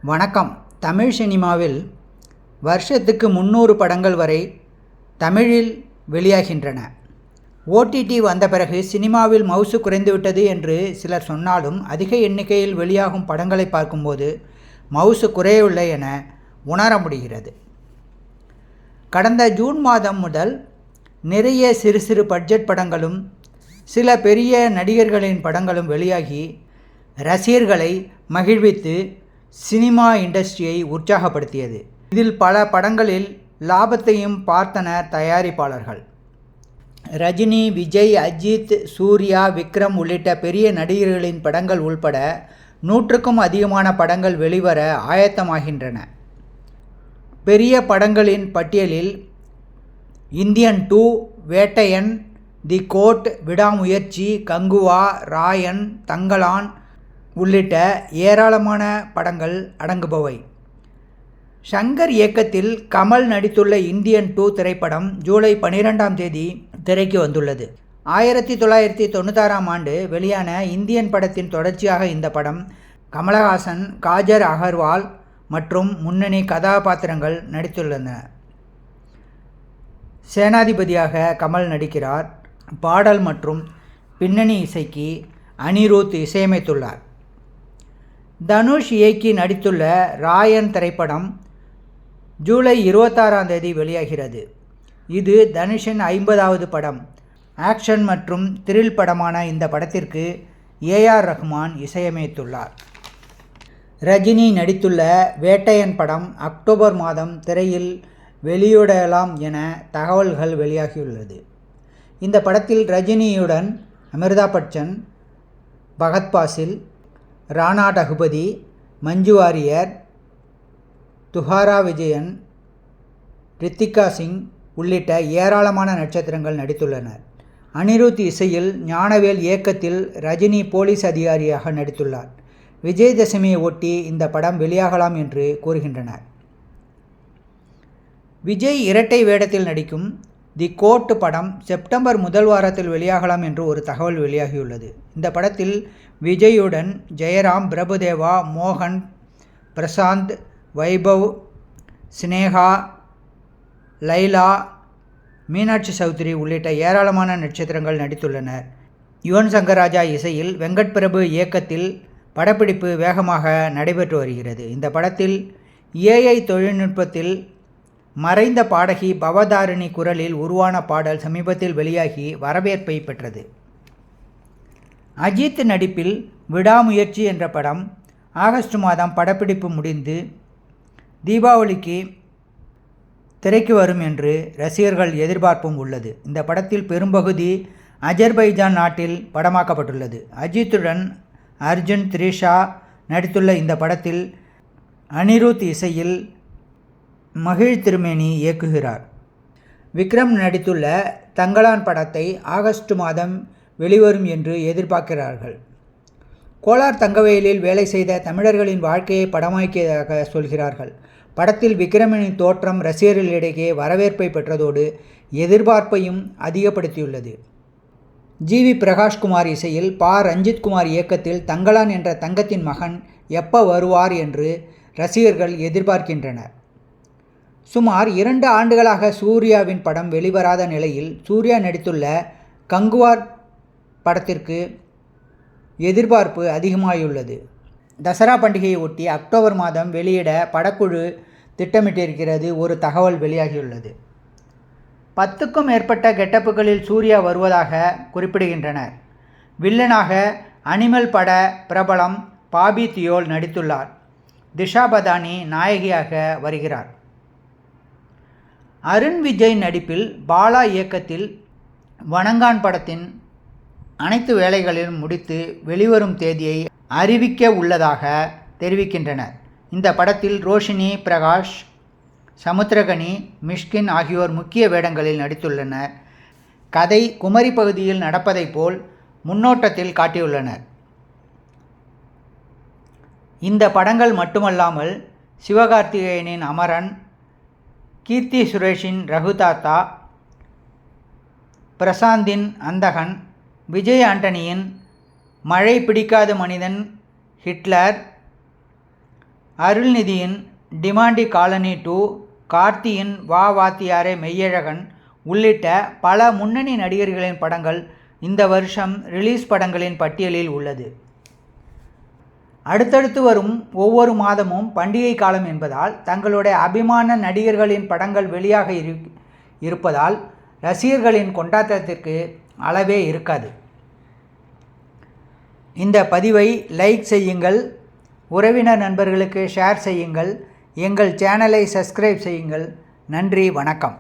வணக்கம். தமிழ் சினிமாவில் வருஷத்துக்கு 300 படங்கள் வரை தமிழில் வெளியாகின்றன. ஓடிடி வந்த பிறகு சினிமாவில் மவுசு குறைந்துவிட்டது என்று சிலர் சொன்னாலும் அதிக எண்ணிக்கையில் வெளியாகும் படங்களை பார்க்கும்போது மவுசு குறையவில்லை என உணர முடிகிறது. கடந்த ஜூன் மாதம் முதல் நிறைய சிறு சிறு பட்ஜெட் படங்களும் சில பெரிய நடிகர்களின் படங்களும் வெளியாகி ரசிகர்களை மகிழ்வித்து சினிமா இண்டஸ்ட்ரியை உற்சாகப்படுத்தியது. இதில் பல படங்களில் லாபத்தையும் பார்த்தனர் தயாரிப்பாளர்கள். ரஜினி, விஜய், அஜித், சூர்யா, விக்ரம் உள்ளிட்ட பெரிய நடிகர்களின் படங்கள் உள்பட 100க்கும் அதிகமான படங்கள் வெளிவர ஆயத்தமாகின்றன. பெரிய படங்களின் பட்டியலில் இந்தியன் 2, வேட்டையன், தி கோர்ட், விடாமுயற்சி, கங்குவா, ராயன், தங்கலான் உள்ளிட்ட ஏராளமான படங்கள் அடங்குபவை. ஷங்கர் இயக்கத்தில் கமல் நடித்துள்ள இந்தியன் 2 திரைப்படம் ஜூலை 12ஆம் தேதி திரைக்கு வந்துள்ளது. 1996ஆம் ஆண்டு வெளியான இந்தியன் படத்தின் தொடர்ச்சியாக இந்த படம் கமலஹாசன், காஜர் அகர்வால் மற்றும் முன்னணி கதாபாத்திரங்கள் நடித்துள்ளனர். சேனாதிபதியாக கமல் நடிக்கிறார். பாடல் மற்றும் பின்னணி இசைக்கு அனிருத் இசையமைத்துள்ளார். தனுஷ் இயக்கி நடித்துள்ள ராயன் திரைப்படம் ஜூலை 26ஆம் தேதி வெளியாகிறது. இது தனுஷின் 50வது படம். ஆக்ஷன் மற்றும் த்ரில் படமான இந்த படத்திற்கு ஏஆர் ரஹ்மான் இசையமைத்துள்ளார். ரஜினி நடித்துள்ள வேட்டையன் படம் அக்டோபர் மாதம் திரையில் வெளியிடலாம் என தகவல்கள் வெளியாகியுள்ளது. இந்த படத்தில் ரஜினியுடன் அமிர்தா பச்சன், பகத் பாசில், ராணா டகுபதி, மஞ்சு வாரியர், துஹாரா விஜயன், ரித்திகா சிங் உள்ளிட்ட ஏராளமான நட்சத்திரங்கள் நடித்துள்ளனர். அனிருத் இசையில் ஞானவேல் இயக்கத்தில் ரஜினி போலீஸ் அதிகாரியாக நடித்துள்ளார். விஜயதசமியை ஒட்டி இந்த படம் வெளியாகலாம் என்று கூறுகின்றனர். விஜய் இரட்டை வேடத்தில் நடிக்கும் தி கோர்ட் படம் செப்டம்பர் முதல் வாரத்தில் வெளியாகலாம் என்று ஒரு தகவல் வெளியாகியுள்ளது. இந்த படத்தில் விஜயுடன் ஜெயராம், பிரபுதேவா, மோகன், பிரசாந்த், வைபவ், சினேகா, லைலா, மீனாட்சி சௌத்ரி உள்ளிட்ட ஏராளமான நட்சத்திரங்கள் நடித்துள்ளனர். யுவன் சங்கர் ராஜா இசையில் வெங்கட் பிரபு இயக்கத்தில் படப்பிடிப்பு வேகமாக நடைபெற்று வருகிறது. இந்த படத்தில் ஏஐ தொழில்நுட்பத்தில் மறைந்த பாடகி பவதாரிணி குரலில் உருவான பாடல் சமீபத்தில் வெளியாகி வரவேற்பை பெற்றது. அஜித் நடிப்பில் விடாமுயற்சி என்ற படம் ஆகஸ்ட் மாதம் படப்பிடிப்பு முடிந்து தீபாவளிக்கு திரைக்கு வரும் என்று ரசிகர்கள் எதிர்பார்ப்பும் உள்ளது. இந்த படத்தில் பெரும்பகுதி அஜர்பைஜான் நாட்டில் படமாக்கப்பட்டுள்ளது. அஜித்துடன் அர்ஜுன், த்ரிஷா நடித்துள்ள இந்த படத்தில் அனிருத் இசையில் மகிழ் திருமேனி இயக்குகிறார். விக்ரம் நடித்துள்ள தங்கலான் படத்தை ஆகஸ்ட் மாதம் வெளிவரும் என்று எதிர்பார்க்கிறார்கள். கோலார் தங்கவயலில் வேலை செய்த தமிழர்களின் வாழ்க்கையை படமாக்கியதாக சொல்கிறார்கள். படத்தில் விக்ரமின் தோற்றம் ரசிகர்களிடையே வரவேற்பை பெற்றதோடு எதிர்பார்ப்பையும் அதிகப்படுத்தியுள்ளது. ஜிவி பிரகாஷ்குமார் இசையில் ரஞ்சித்குமார் இயக்கத்தில் தங்கலான் என்ற தங்கத்தின் மகன் எப்போ வருவார் என்று ரசிகர்கள் எதிர்பார்க்கின்றனர். சுமார் 2 ஆண்டுகளாக சூர்யாவின் படம் வெளிவராத நிலையில் சூர்யா நடித்துள்ள கங்குவார் படத்திற்கு எதிர்பார்ப்பு அதிகமாகியுள்ளது. தசரா பண்டிகையை ஒட்டி அக்டோபர் மாதம் வெளியிட படக்குழு திட்டமிட்டிருக்கிறது ஒரு தகவல் வெளியாகியுள்ளது. 10க்கும் மேற்பட்ட கெட்டப்புகளில் சூர்யா வருவதாக குறிப்பிடுகின்றனர். வில்லனாக அனிமல் பட பிரபலம் பாபி தியோல் நடித்துள்ளார். திஷா பதானி நாயகியாக வருகிறார். அருண் விஜய் நடிப்பில் பாலா இயக்கத்தில் வணங்கான் படத்தின் அனைத்து வேலைகளிலும் முடித்து வெளிவரும் தேதியை அறிவிக்க உள்ளதாக தெரிவிக்கின்றனர். இந்த படத்தில் ரோஷினி, பிரகாஷ், சமுத்திரகனி, மிஷ்கின் ஆகியோர் முக்கிய வேடங்களில் நடித்துள்ளனர். கதை குமரி பகுதியில் நடப்பதை போல் முன்னோட்டத்தில் காட்டியுள்ளனர். இந்த படங்கள் மட்டுமல்லாமல் சிவகார்த்திகேயனின் அமரன், கீர்த்தி சுரேஷின் ரகுதாத்தா, பிரசாந்தின் அந்தகன், விஜய் ஆண்டனியின் மழை பிடிக்காத மனிதன், ஹிட்லர் அருள்நிதியின் டிமாண்டி காலனி 2, கார்த்தியின் வா வாத்தியாரே மெய்யழகன் உள்ளிட்ட பல முன்னணி நடிகர்களின் படங்கள் இந்த வருஷம் ரிலீஸ் படங்களின் பட்டியலில் உள்ளது. அடுத்தடுத்து வரும் ஒவ்வொரு மாதமும் பண்டிகை காலம் என்பதால் தங்களுடைய அபிமான நடிகர்களின் படங்கள் வெளியாக இருப்பதால் ரசிகர்களின் கொண்டாட்டத்திற்கு அளவே இருக்காது. இந்த பதிவை லைக் செய்யுங்கள், உறவினர் நண்பர்களுக்கு ஷேர் செய்யுங்கள், எங்கள் சேனலை சப்ஸ்கிரைப் செய்யுங்கள். நன்றி, வணக்கம்.